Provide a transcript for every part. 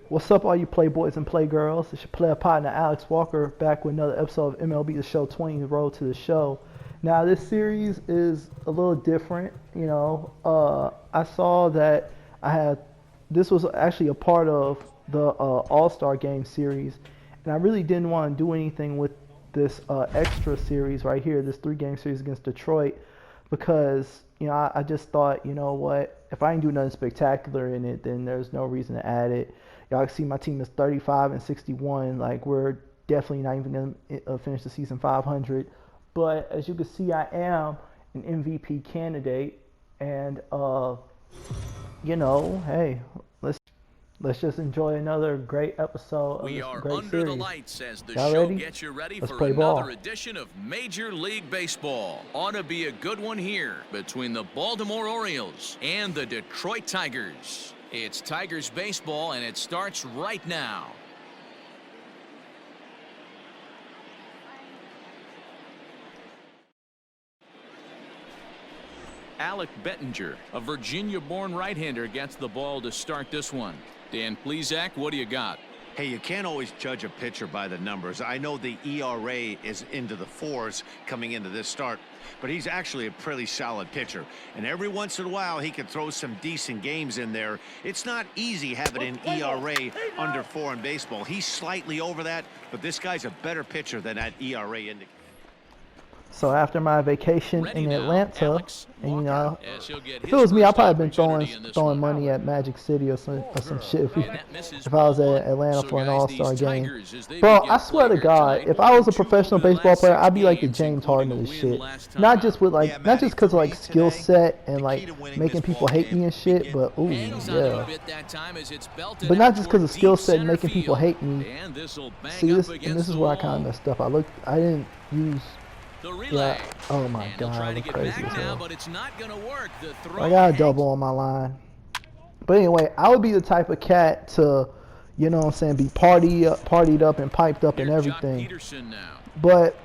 What's up, all you playboys and playgirls? It's your player partner, Alex Walker, back with another episode of MLB The Show 20, Road to the Show. Now, this series is a little different, I saw that this was actually a part of the All-Star Game series, and I really didn't want to do anything with this extra series right here, this 3-game series against Detroit, because, I just thought, you know what, if I ain't do nothing spectacular in it, then there's no reason to add it. Y'all can see my team is 35-61. Like, we're definitely not even going to finish the season 500. But as you can see, I am an MVP candidate. And, hey, let's just enjoy another great episode of this great series. We are under the lights as the show gets you ready for another edition of Major League Baseball. Ought to be a good one here between the Baltimore Orioles and the Detroit Tigers. It's Tigers baseball, and it starts right now. Alec Bettinger, a Virginia-born right-hander, gets the ball to start this one. Dan Plesac, what do you got? Hey, you can't always judge a pitcher by the numbers. I know the ERA is into the 4s coming into this start, but he's actually a pretty solid pitcher. And every once in a while, he can throw some decent games in there. It's not easy having an ERA under 4 in baseball. He's slightly over that, but this guy's a better pitcher than that ERA indicates. So after my vacation in Atlanta, and if it was me, I'd probably been throwing money at Magic City or some shit if I was at Atlanta for an All-Star game. Bro, I swear to God, if I was a professional baseball player, I'd be like the James Harden of this shit. Not just because of like skill set and like making people hate me and shit, but ooh, yeah. But not just because of skill set and making people hate me. See this, and this is where I kind of messed up. I didn't use. Yeah. Oh my God, I look crazy as hell. I got a double on my line. But anyway, I would be the type of cat to, be partied up and piped up and everything. But,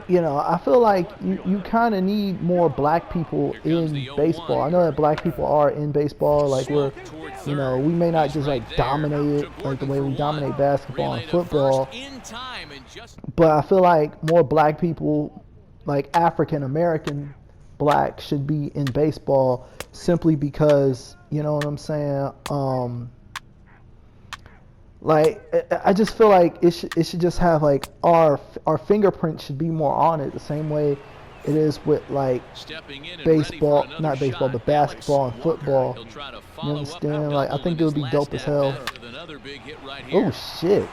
I feel like you kind of need more black people in baseball. I know that black people are in baseball. Like, we may not just like dominate it like the way we dominate basketball and football. But I feel like more black people, like African American black, should be in baseball simply because, you know what I'm saying? I just feel like it should just have like our fingerprint should be more on it, the same way it is with like baseball, not baseball, but basketball and football. You understand? Like, I think it would be dope as hell. Oh shit!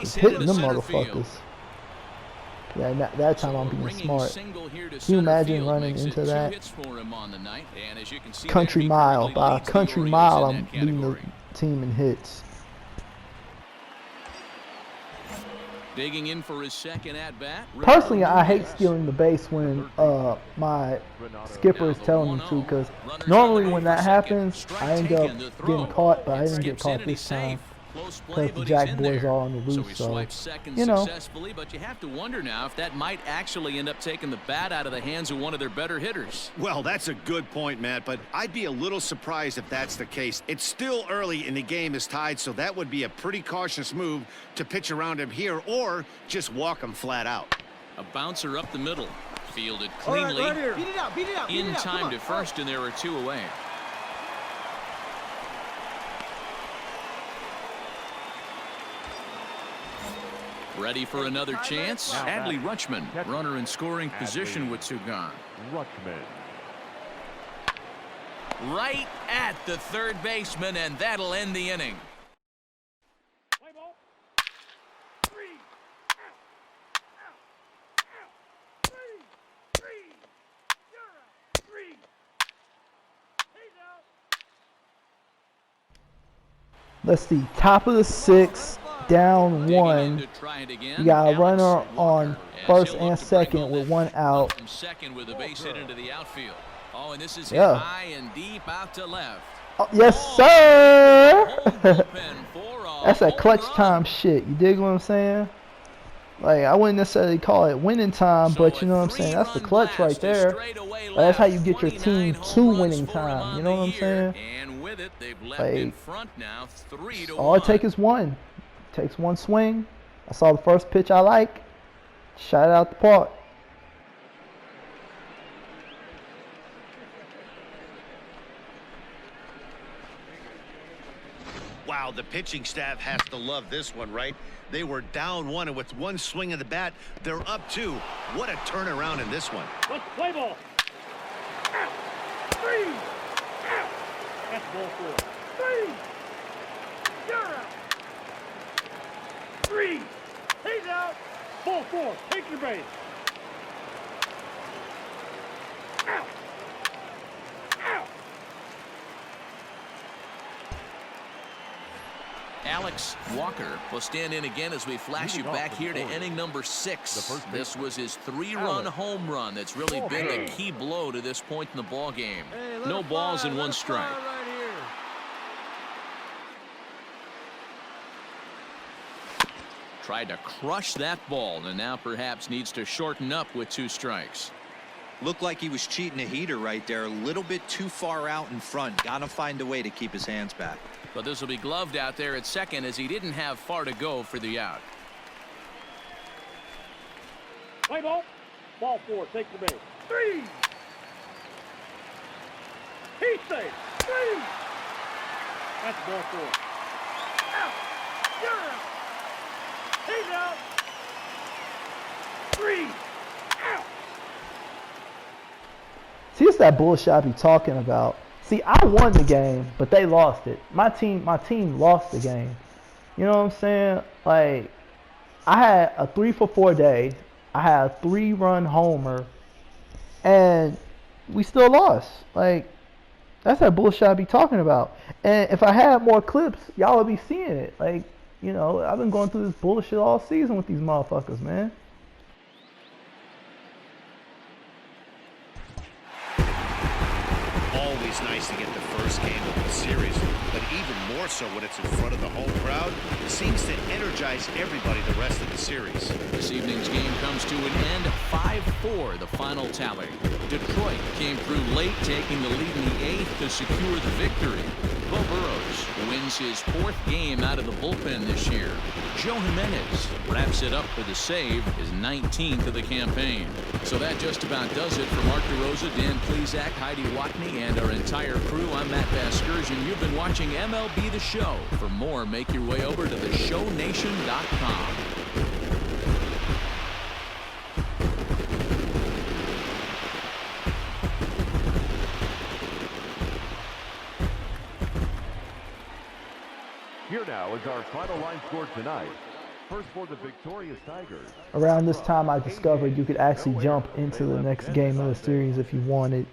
It's hitting them motherfuckers. Yeah, that time I'm being smart. Can you imagine running into that? Country mile. By a country mile, I'm leading the team in hits. Digging in for his second at bat. Personally, I hate stealing the base when my skipper is telling me to, because normally when that happens, I end up getting caught, but I didn't get caught this time. Because the Jack boys are on the loose, so, successfully, but you have to wonder now if that might actually end up taking the bat out of the hands of one of their better hitters. Well, that's a good point, Matt, but I'd be a little surprised if that's the case. It's still early and the game is tied, so that would be a pretty cautious move to pitch around him here or just walk him flat out. A bouncer up the middle, fielded cleanly. Right beat it out, in time to first, and there are 2 away. Ready for another chance? Adley Rutschman, runner in scoring position with 2 gone. Right at the third baseman, and that'll end the inning. Let's see, top of the 6th, down 1. You got a runner on first and second with 1 out. Second with a base hit into the outfield. Oh, and this is high and deep out to left. Oh, yes, sir. That's that clutch time shit. You dig what I'm saying? Like, I wouldn't necessarily call it winning time, but you know what I'm saying? That's the clutch right there. Like, that's how you get your team to winning time. You know what I'm saying? And with it, they've left Like, in front now, 3-1. all it takes is one. It takes one swing. I saw the first pitch I like. Shot it out the park. Wow, the pitching staff has to love this one, right? They were down one, and with one swing of the bat, they're up two. What a turnaround in this one. Let's play ball. Out. 3. Out. That's ball 4. 3. You're out. 3. He's out. Ball 4. Take your base. Out. Out. Alex Walker will stand in again as we flash you back here to inning number 6. This was his 3-run home run that's really been the key blow to this point in the ball game. No balls and 1 strike. Tried to crush that ball and now perhaps needs to shorten up with 2 strikes. Looked like he was cheating a heater right there, a little bit too far out in front. Gotta find a way to keep his hands back. But this will be gloved out there at second as he didn't have far to go for the out. Play ball. Ball 4. Take the base. 3. He's safe. 3. That's ball 4. Out. You're out. He's out. 3. Out. See, it's that bullshit I be talking about. See, I won the game, but they lost it. My team lost the game. You know what I'm saying? Like, I had a 3-for-4 day. I had a 3-run homer, and we still lost. Like, that's that bullshit I be talking about. And if I had more clips, y'all would be seeing it. Like, you know, I've been going through this bullshit all season with these motherfuckers, man. Always nice to get the first game of the series, but even more so when it's in front of the home crowd. It seems to energize everybody the rest of the series. This evening's game comes to an end, 5-4 the final tally. Detroit came through late, taking the lead in the 8th to secure the victory. Bo Burrows wins his 4th game out of the bullpen this year. Joe Jimenez wraps it up for the save, his 19th of the campaign. So that just about does it for Mark DeRosa, Dan Plesac, Heidi Watney, and our entire crew. I'm Matt Vasgersian. You've been watching MLB The Show. For more, make your way over to theshownation.com. Here now is our final line score tonight. First for the victorious Tigers. Around this time, I discovered you could actually jump into the next game of the series if you wanted.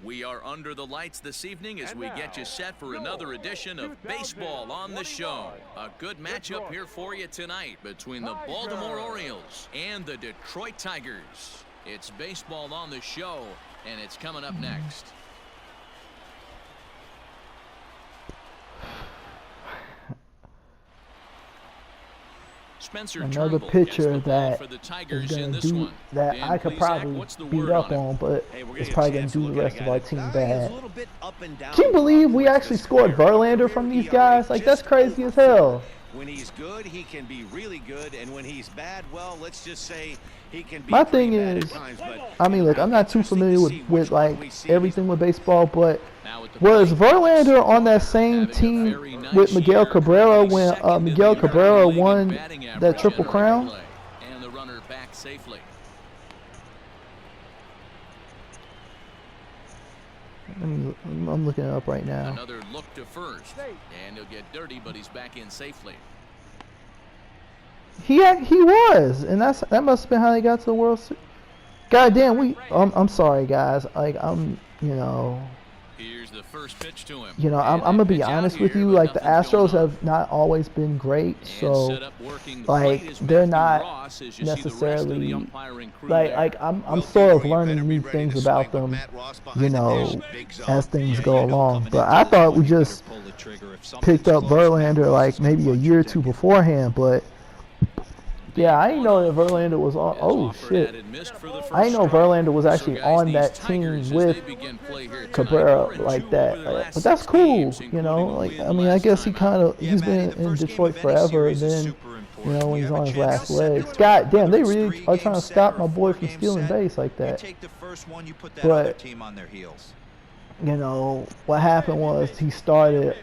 We are under the lights this evening as we get you set for another edition of Baseball on the Show. A good matchup here for you tonight between the Baltimore Orioles and the Detroit Tigers. It's Baseball on the Show, and it's coming up next. Spencer Another Turnbull pitcher gets the ball that for the is Tigers going in to this do one. that Dan I could Plesac, probably what's the beat word up on it? on, but Hey, we're it's gonna probably get a going chance to do look the at rest a of guy our that team is bad. a little bit up and down. Can you believe we actually scored Verlander from these guys? Like, that's crazy as hell. When he's good, he can be really good, and when he's bad, well, let's just say he can be My pretty thing bad is, at times, but I mean, look, I'm not too familiar with like everything with baseball, but Now with the was plate, Verlander on that same having a team very nice with Miguel year, Cabrera currently when second in the Miguel American Cabrera League in won batting that average Triple in Crown? play. And the runner back safely. I'm looking it up right now. Another look to first, and he'll get dirty, but he's back in safely. He was, and that must have been how they got to the World Series. God damn, I'm sorry guys. Like you know, Here's the first pitch to him. You know, I'm gonna be honest with you. Like the Astros have not always been great, so like they're not necessarily like I'm sort of learning new things about them, you know, as things go along. But I thought we just picked up Verlander like maybe a year or two beforehand, but. Yeah, I didn't know that Verlander was on. Oh shit! I didn't know Verlander was actually on that team with Cabrera like that. But that's cool, you know. Like I mean, I guess he's been in Detroit forever, and then you know when he's on his last legs. God damn, they really are trying to stop my boy from stealing base like that. But you know what happened was he started.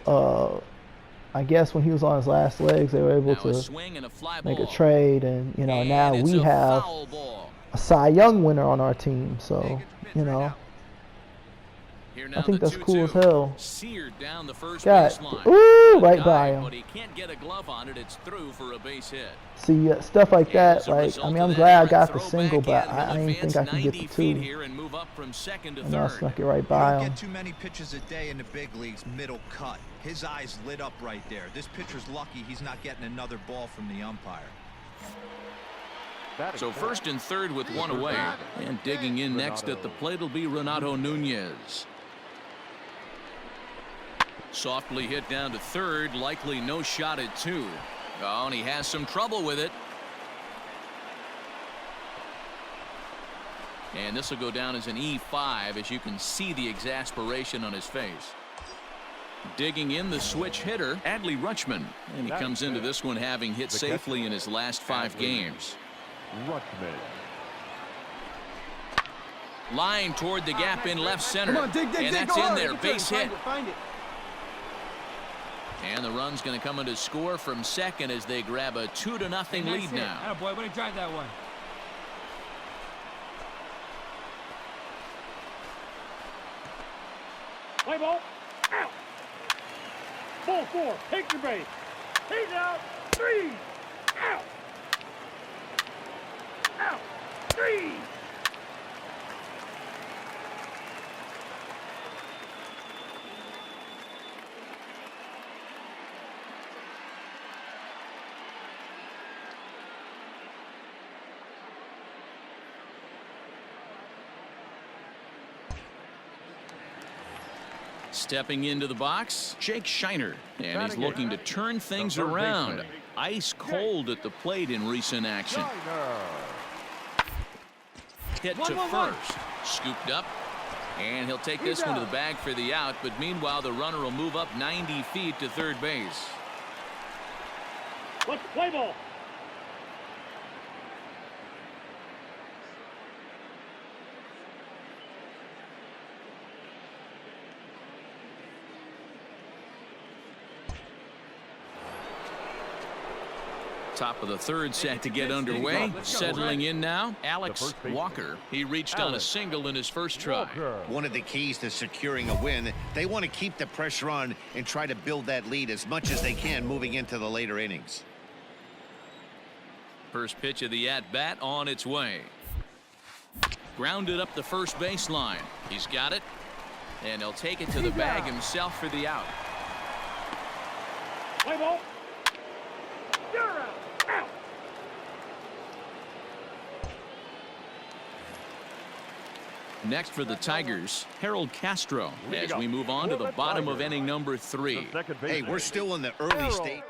I guess when he was on his last legs, they were able to make a trade, and you know now we have a Cy Young winner on our team. So you know, I think that's cool as hell. God, ooh, right by him. See, stuff like that. Like I mean, I'm glad I got the single, but I didn't think I could get the two. And I snuck it right by him. You don't get too many pitches a day in the big leagues, middle cut. His eyes lit up right there. This pitcher's lucky he's not getting another ball from the umpire. So first and third with one away. And digging in next at the plate will be Renato Nunez. Softly hit down to third. Likely no shot at two. Oh, and he has some trouble with it. And this will go down as an E5 as you can see the exasperation on his face. Digging in the switch hitter, Adley Rutschman. And he comes into this one having hit safely in his last 5 games. Rutschman. Line toward the gap in left center. And that's in there. Base hit. And the run's going to come in to score from second as they grab a 2-0 lead now. Attaboy, way to drive that one. Play ball. Out. Ball 4. Take your base. He's out. 3. Out. Out. 3. Stepping into the box, Jake Shiner, and he's looking to turn things around. Ice cold at the plate in recent action. Hit to first, scooped up, and he'll take this one to the bag for the out, but meanwhile the runner will move up 90 feet to third base. Let's play ball. Top of the third set to get underway. Settling in now, Alex Walker. He reached on a single in his first try. One of the keys to securing a win, they want to keep the pressure on and try to build that lead as much as they can moving into the later innings. First pitch of the at-bat on its way. Grounded up the first baseline. He's got it. And he'll take it to the bag himself for the out. Play ball. You're out. Out. Next for the Tigers, Harold Castro, as we move on to the bottom of inning number 3. Hey, we're still in the early stage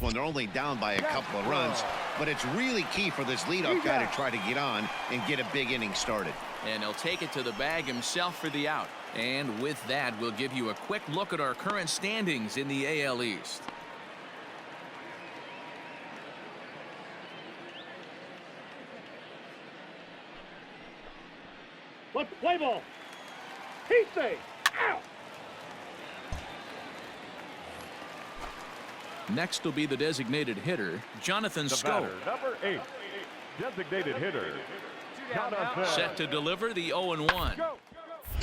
when they're only down by a couple of runs, but it's really key for this leadoff guy to try to get on and get a big inning started. And he'll take it to the bag himself for the out. And with that, we'll give you a quick look at our current standings in the AL East. Let's play ball. He's safe. Out. Next will be the designated hitter, Jonathan Scope. Number 8, designated hitter, Jonathan. Set to deliver the 0-1.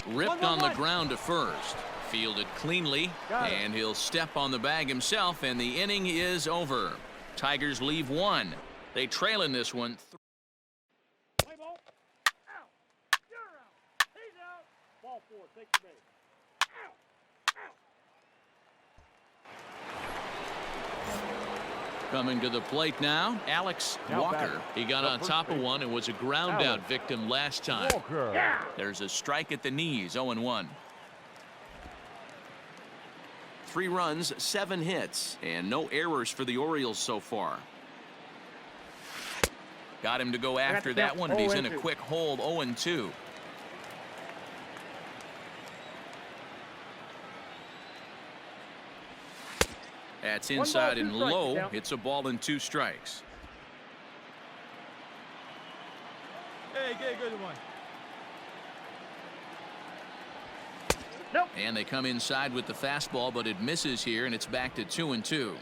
Ripped on the ground to first. Fielded cleanly, and he'll step on the bag himself, and the inning is over. Tigers leave 1. They trail in this one. Play ball. Out. You're out. He's out. Ball 4. Take the base. Coming to the plate now, Alex Walker. He got on top of one and was a ground out victim last time. There's a strike at the knees, 0-1. 3 runs, 7 hits, and no errors for the Orioles so far. Got him to go after that one, and he's in a quick hold, 0-2. That's inside and low. It's a ball and 2 strikes. Hey, good one. Nope. And they come inside with the fastball, but it misses here, and it's back to 2-2.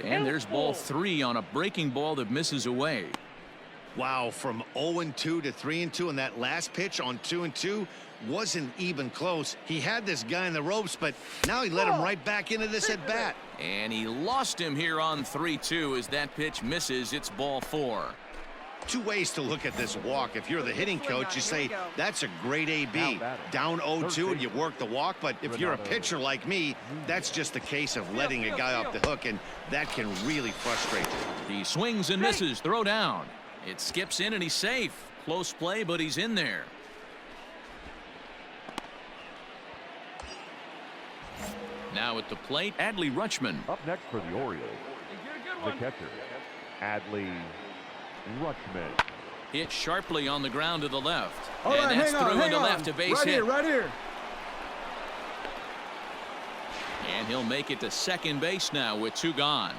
And there's ball 3 on a breaking ball that misses away. Wow, from 0-2 to 3-2, and that last pitch on 2-2 wasn't even close. He had this guy in the ropes, but now he let him right back into this at bat. And he lost him here on 3-2 as that pitch misses. It's ball 4. 2 ways to look at this walk. If you're the hitting coach, you say that's a great AB. Down 0-2 and you work the walk. But if you're a pitcher like me, that's just a case of letting a guy off the hook, and that can really frustrate you. He swings and misses. Throw down. It skips in and he's safe. Close play, but he's in there. Now at the plate, Adley Rutschman. Up next for the Orioles, the catcher, Adley Rutschman. Hit sharply on the ground to the left. And that's through into left, a base hit. Right here. And he'll make it to second base now with 2 gone.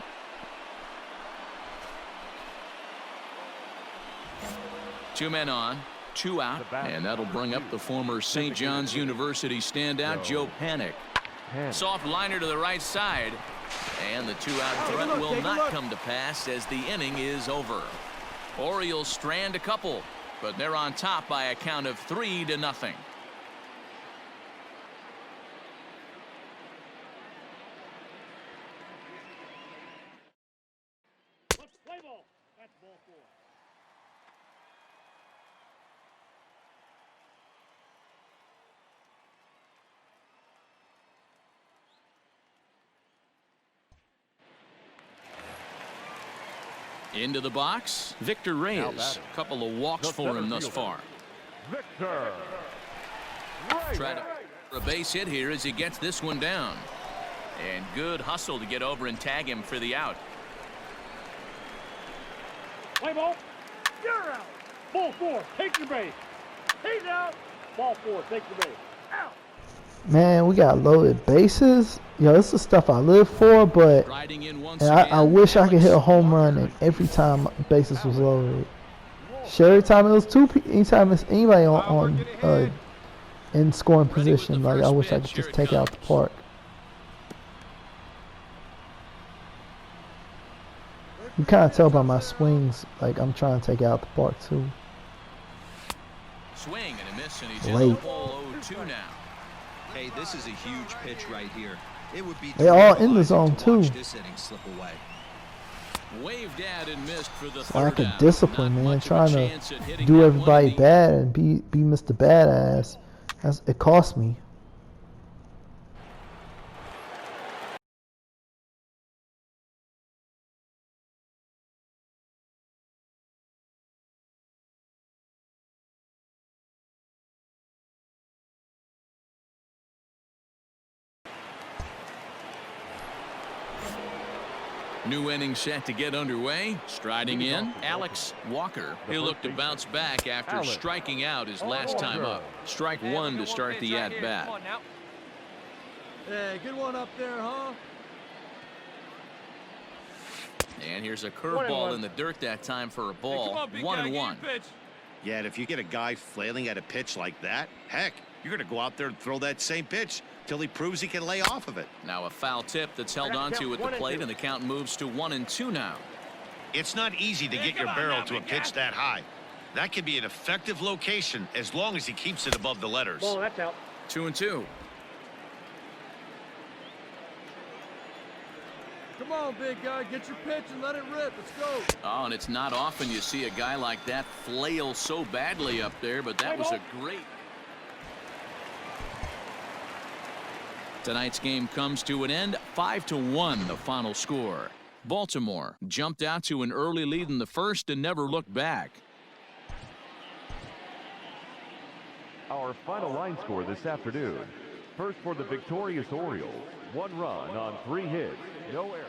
Two men on, 2 out, and that'll bring up the former St. John's University standout Joe Panik. Soft liner to the right side, and the 2-out threat will not come to pass as the inning is over. Orioles strand a couple, but they're on top by a count of 3-0. Let's play ball. That's ball 4. Into the box, Victor Reyes. A couple of walks for him thus far. Victor Try to a base hit here as he gets this one down. And good hustle to get over and tag him for the out. Play ball. You're out. Ball 4. Take your base. He's out. Ball 4. Take your base. Out. Man, we got loaded bases. Yo, this is stuff I live for, but I wish I could hit a home run and every time bases was loaded. Sure, every time it was 2 people, anytime it's anybody on in scoring position, like I wish I could just take it out the park. You kind of tell by my swings, like I'm trying to take it out the park too. Swing and a miss, and he's in the hole 0-2 now. Hey, this is a huge pitch right here. It would be they all in the zone too. This inning slip away. Waved at and missed for the third lack of discipline, man. Trying to do everybody bad and be Mr. Badass. It cost me. New inning set to get underway. Striding in, Alex Walker. He'll look to bounce back after striking out his last time up. Strike 1 to start the at-bat. Hey, good one up there, huh? And here's a curveball in the dirt that time for a ball. 1-1. Yeah, and if you get a guy flailing at a pitch like that, heck, you're going to go out there and throw that same pitch till he proves he can lay off of it. Now a foul tip that's held onto at the plate, and the count moves to 1-2 now. It's not easy to get your barrel to a pitch that high. That can be an effective location as long as he keeps it above the letters. Ball, that's out. 2-2. Come on, big guy. Get your pitch and let it rip. Let's go. Oh, and it's not often you see a guy like that flail so badly up there, but that was a great. Tonight's game comes to an end, 5-1, the final score. Baltimore jumped out to an early lead in the first and never looked back. Our final line score this afternoon. First for the victorious Orioles, 1 run on 3 hits, no errors.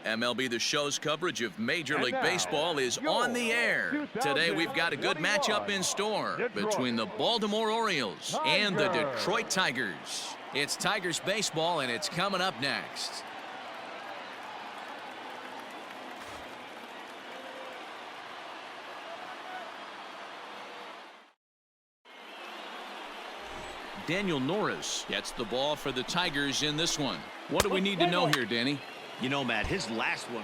MLB The Show's coverage of Major League Baseball is on the air. Today we've got a good matchup in store between the Baltimore Orioles and the Detroit Tigers. It's Tigers baseball, and it's coming up next. Daniel Norris gets the ball for the Tigers in this one. What do we need to know here, Danny? You know, Matt, his last one.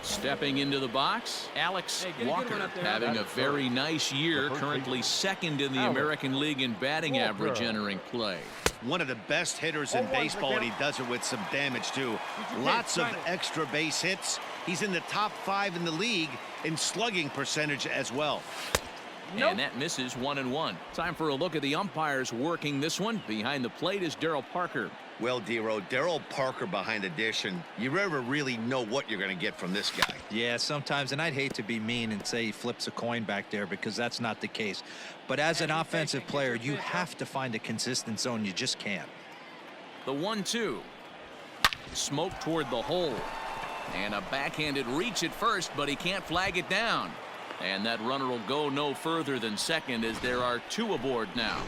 Stepping into the box, Alex Walker having a very nice year, currently second in the American League in batting average entering play. One of the best hitters in baseball, and he does it with some damage, too. Lots of extra base hits. He's in the top 5 in the league in slugging percentage as well. And that misses 1-1. Time for a look at the umpires working this one. Behind the plate is Darryl Parker. Well, Dero, Darryl Parker behind the dish, and you never really know what you're going to get from this guy. Yeah, sometimes, and I'd hate to be mean and say he flips a coin back there because that's not the case. But as an offensive player, you have to find a consistent zone. You just can't. The 1-2. Smoke toward the hole. And a backhanded reach at first, but he can't flag it down. And that runner will go no further than second as there are 2 aboard now.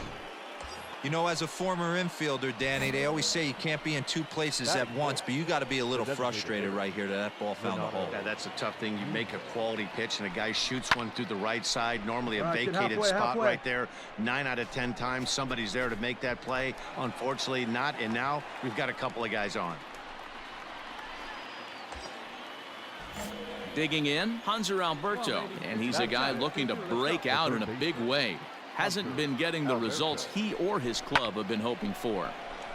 You know, as a former infielder, Danny, they always say you can't be in 2 places at once, but you got to be a little frustrated right here that ball found the hole. Yeah, that's a tough thing. You make a quality pitch and a guy shoots one through the right side, normally a vacated spot right there. 9 out of 10 times somebody's there to make that play. Unfortunately not, and now we've got a couple of guys on. Digging in, Hanser Alberto, and he's a guy looking to break out in a big way. Hasn't been getting the results he or his club have been hoping for.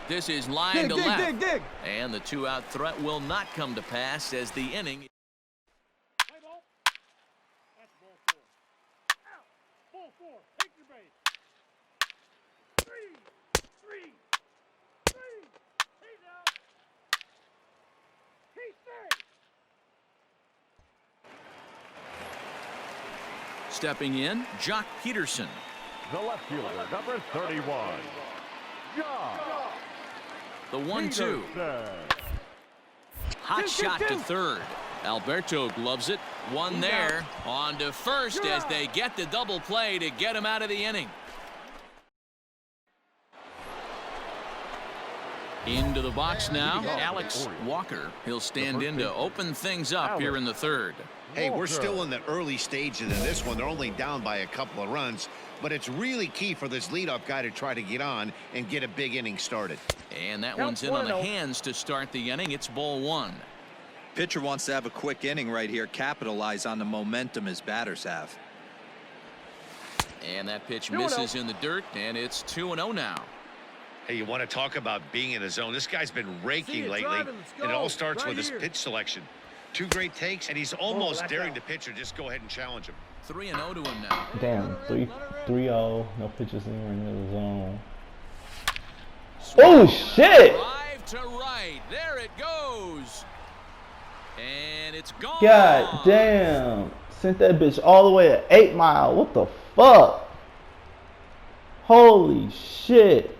This is line to left, and the 2-out threat will not come to pass as the inning. Play ball. That's ball 4. Out. Ball 4. Take your base. 3. He's out. He's safe. Stepping in, Jock Peterson. The left fielder, number 31, Jock. The 1-2. Hot shot to third. Alberto gloves it. One there. On to first as they get the double play to get him out of the inning. Into the box now, Alex Walker. He'll stand in to open things up here in the third. Hey, we're still in the early stages of this one. They're only down by a couple of runs, but it's really key for this leadoff guy to try to get on and get a big inning started. And that one's in on the hands to start the inning. It's ball 1. Pitcher wants to have a quick inning right here, capitalize on the momentum his batters have. And that pitch misses in the dirt, and it's 2-0 now. Hey, you want to talk about being in the zone? This guy's been raking lately, and it all starts with his pitch selection. 2 great takes, and he's almost daring the pitcher just go ahead and challenge him. 3-0 to him now. Damn, 3-0, no pitches in the zone. Oh shit! Drive to right, there it goes, and it's gone. God damn! Sent that bitch all the way at 8 Mile. What the fuck? Holy shit!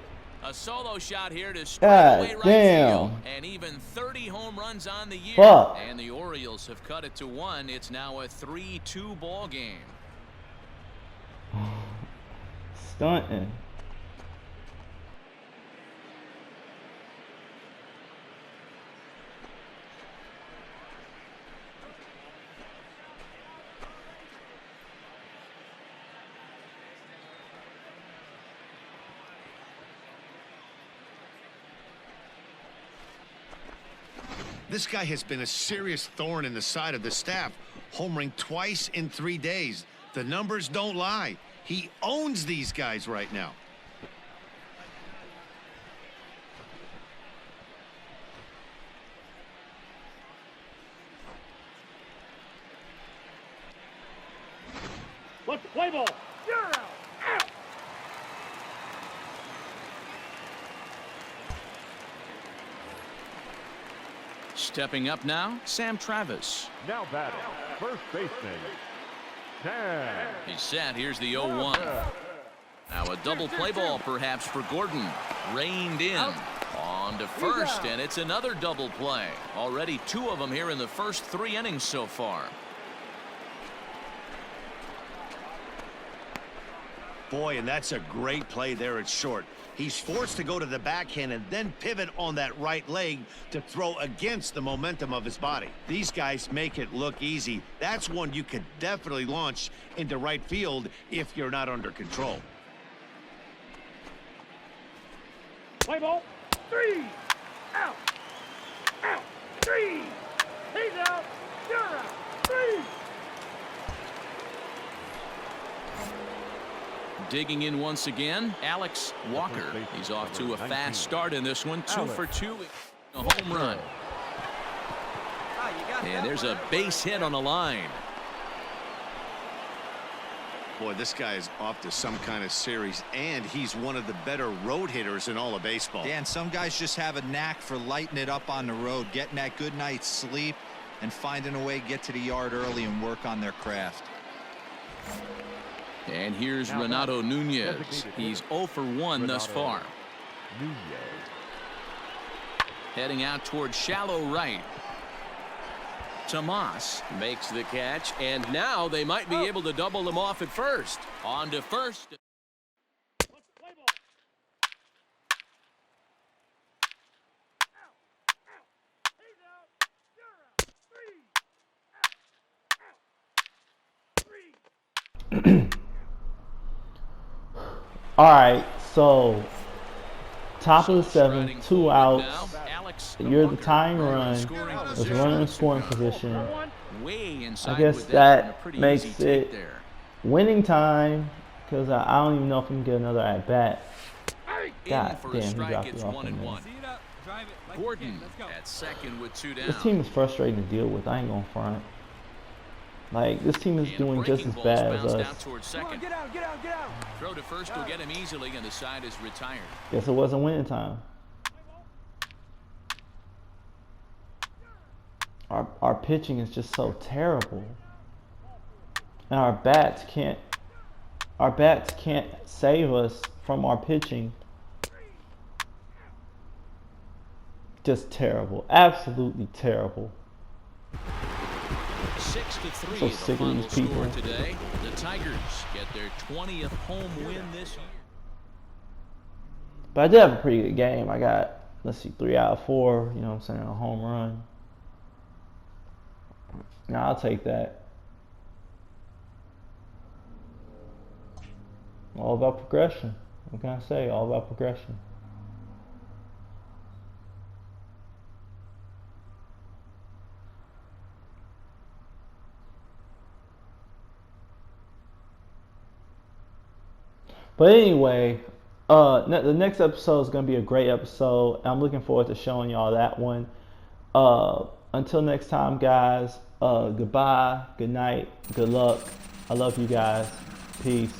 A solo shot here to straightaway right field, and even 30 home runs on the year. Fuck. And the Orioles have cut it to 1. It's now a 3-2 ball game. Stunting. This guy has been a serious thorn in the side of the staff, homering twice in 3 days. The numbers don't lie. He owns these guys right now. Play ball. You're out. Out. Stepping up now, Sam Travis. Now batting, first baseman, Sam. He's set. Here's the 0-1. Now a double play ball perhaps for Gordon. Reined in. On to first, and it's another double play. Already 2 of them here in the first 3 innings so far. Boy, and that's a great play there at short. He's forced to go to the backhand and then pivot on that right leg to throw against the momentum of his body. These guys make it look easy. That's one you could definitely launch into right field if you're not under control. Play ball. 3. Out. Out. 3. He's out. You're out. 3. Digging in once again, Alex Walker. He's off to a fast start in this one. 2 for 2. A home run. And there's a base hit on the line. Boy, this guy is off to some kind of series, and he's one of the better road hitters in all of baseball. Yeah, and some guys just have a knack for lighting it up on the road, getting that good night's sleep, and finding a way to get to the yard early and work on their craft. And here's Renato Nunez. He's 0 for 1 thus far. Heading out towards shallow right. Tomas makes the catch, and now they might be able to double them off at first. On to first. All right, so top of the 7, 2 outs. You're the tying run. There's runner in scoring position. I guess that makes it winning time because I don't even know if we can get another at bat. God damn, he dropped it off in there. Gordon at second with 2 down. This team is frustrating to deal with. I ain't gonna front. Like, this team is doing just as bad as us. Get out. Throw to first will get him easily, and the side is retired. Guess it wasn't winning time. Our pitching is just so terrible. And our bats can't save us from our pitching. Just terrible. Absolutely terrible. 6-3 So sick of these people. Today. The Tigers get their 20th home win this year. But I did have a pretty good game. I got, let's see, 3 out of 4, you know what I'm saying, a home run. Now I'll take that. All about progression. What can I say? All about progression. But anyway, the next episode is going to be a great episode. I'm looking forward to showing y'all that one. Until next time, guys, goodbye, good night, good luck. I love you guys. Peace.